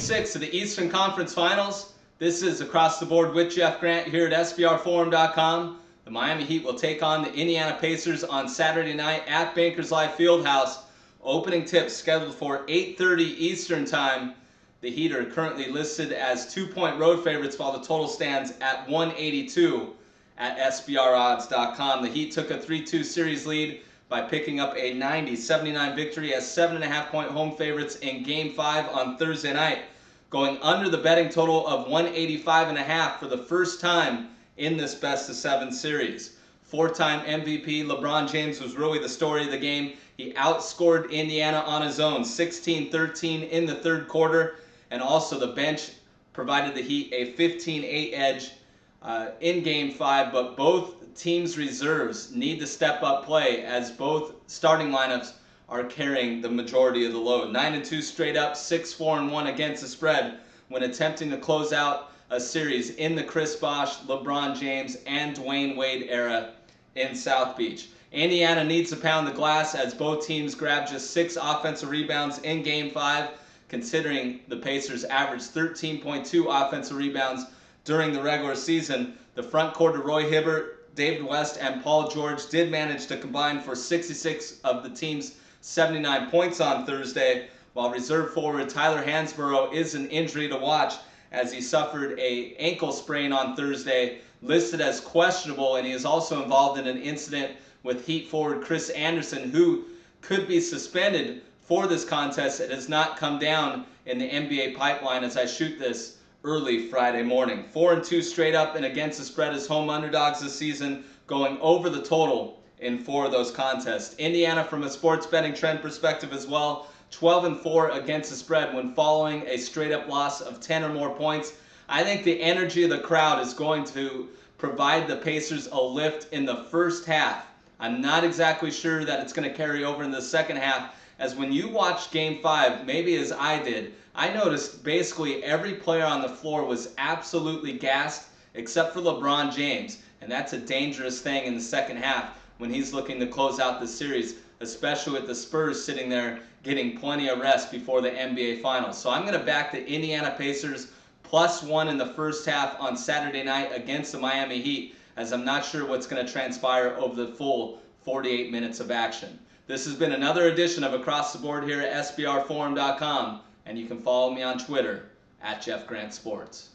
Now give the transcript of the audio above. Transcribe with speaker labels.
Speaker 1: 6 of the Eastern Conference Finals. This is Across the Board with Jeff Grant here at SBRforum.com. The Miami Heat will take on the Indiana Pacers on Saturday night at Bankers Life Fieldhouse. Opening tip scheduled for 8:30 Eastern Time. The Heat are currently listed as 2-point road favorites while the total stands at 182 at SBRodds.com. The Heat took a 3-2 series lead by picking up a 90-79 victory as 7.5-point home favorites in Game 5 on Thursday night, going under the betting total of 185.5 for the first time in this best-of-7 series. Four-time MVP LeBron James was really the story of the game. He outscored Indiana on his own, 16-13 in the third quarter, and also the bench provided the Heat a 15-8 edge in Game 5, but both teams' reserves need to step up play as both starting lineups are carrying the majority of the load. 9-2 straight up, 6-4-1 against the spread when attempting to close out a series in the Chris Bosh, LeBron James, and Dwayne Wade era in South Beach. Indiana needs to pound the glass as both teams grabbed just 6 offensive rebounds in Game 5, considering the Pacers averaged 13.2 offensive rebounds during the regular season. The front court of Roy Hibbert, David West, and Paul George did manage to combine for 66 of the team's 79 points on Thursday, while reserve forward Tyler Hansborough is an injury to watch as he suffered an ankle sprain on Thursday, listed as questionable, and he is also involved in an incident with Heat forward Chris Anderson, who could be suspended for this contest. It has not come down in the NBA pipeline as I shoot this early Friday morning. 4-2 straight up and against the spread as home underdogs this season, going over the total in 4 of those contests. Indiana, from a sports betting trend perspective as well, 12-4 against the spread when following a straight up loss of 10 or more points. I think the energy of the crowd is going to provide the Pacers a lift in the first half. I'm not exactly sure that it's going to carry over in the second half, as when you watch Game 5, maybe as I did, I noticed basically every player on the floor was absolutely gassed except for LeBron James, and that's a dangerous thing in the second half when he's looking to close out the series, especially with the Spurs sitting there getting plenty of rest before the NBA Finals. So I'm going to back the Indiana Pacers +1 in the first half on Saturday night against the Miami Heat, as I'm not sure what's going to transpire over the full 48 minutes of action. This has been another edition of Across the Board here at SBRforum.com, and you can follow me on Twitter at JeffGrantSports.